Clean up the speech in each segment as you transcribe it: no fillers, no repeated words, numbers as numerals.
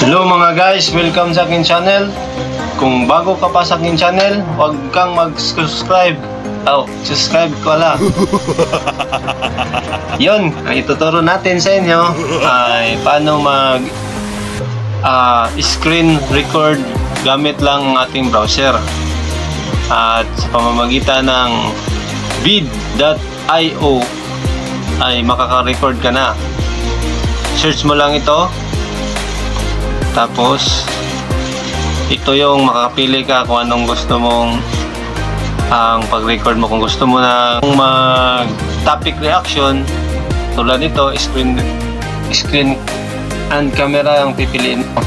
Hello mga guys, welcome sa aking channel. Kung bago ka pa sa aking channel, huwag kang mag-subscribe. Subscribe ko lang. Yun, ang ituturo natin sa inyo ay paano mag screen record gamit lang ang ating browser. At sa pamamagitan ng vid.io ay makaka-record ka na. Search mo lang ito. Tapos ito yung makakapili ka kung anong gusto mong ang pag-record mo. Kung gusto mo na mag topic reaction tulad nito, screen and camera ang pipiliin mo.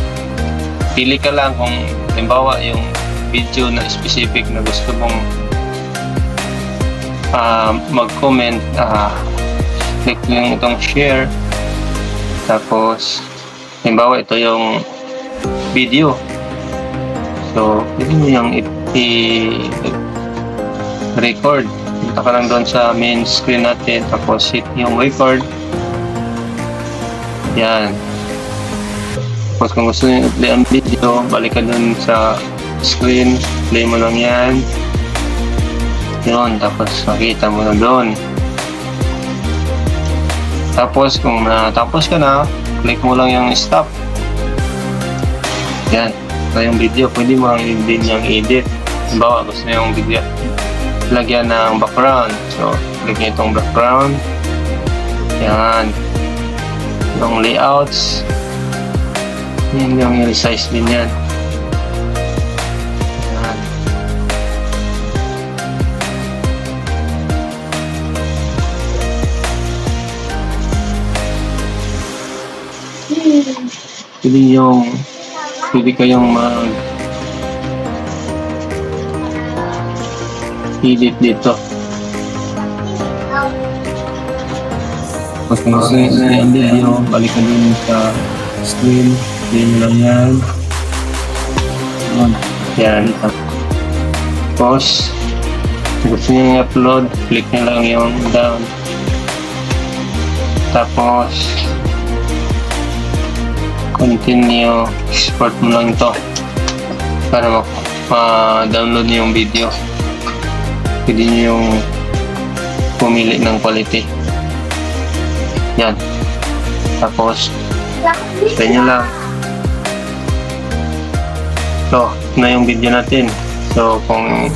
Pili ka lang kung halimbawa yung video na specific na gusto mong mag-comment, click yung itong share. Tapos halimbawa ito yung video, so pwede mo yung i-record. Punta ka lang doon sa main screen natin, tapos hit yung record. Yan. Tapos kung gusto nyo i-play ang video, balik ka doon sa screen, play mo lang yan. Yun, tapos makita mo na doon. Tapos kung natapos ka na, click mo lang yung stop. Yan, ito yung video. Pwede mo lang din yung edit. Halimbawa, gusto na yung video lagyan ng background. So, click nyo itong background. Yan. Yung layouts. Yan yung resize din yan. Yan. Pwede kayong mag-edit dito. Pag gusto nyo yung video, balik ka din sa screen, play mo lang yan. Yan. Tapos gusto nyo i-upload, click nyo lang yung down. Tapos continue, export mo lang ito para ma-download nyo yung video. Pwede nyo yung pumili ng quality. Yan. Tapos try nyo lang. So, na yung video natin. So, kung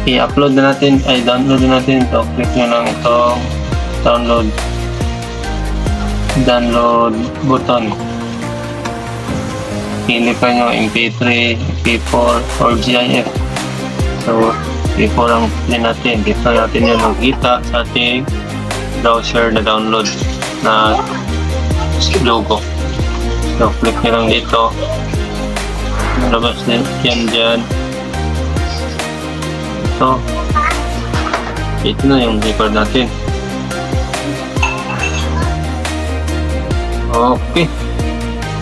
i-upload na natin, ay download na natin ito, click nyo lang itong download button. Pili pa nyo MP3, MP4 or GIF. So, MP4 ang pili natin. Dito natin yung makikita sa ating browser na download na logo. So, click nyo lang dito. Labas din yan dyan. So, ito na yung record natin. Okay.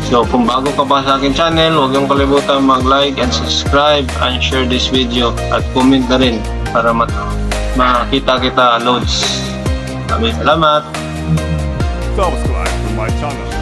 So, kung bago ka pa sa akin channel, huwag yung kalimutan mag-like and subscribe and share this video at comment na rin para makita kita loads. Maraming salamat! Subscribe to my channel.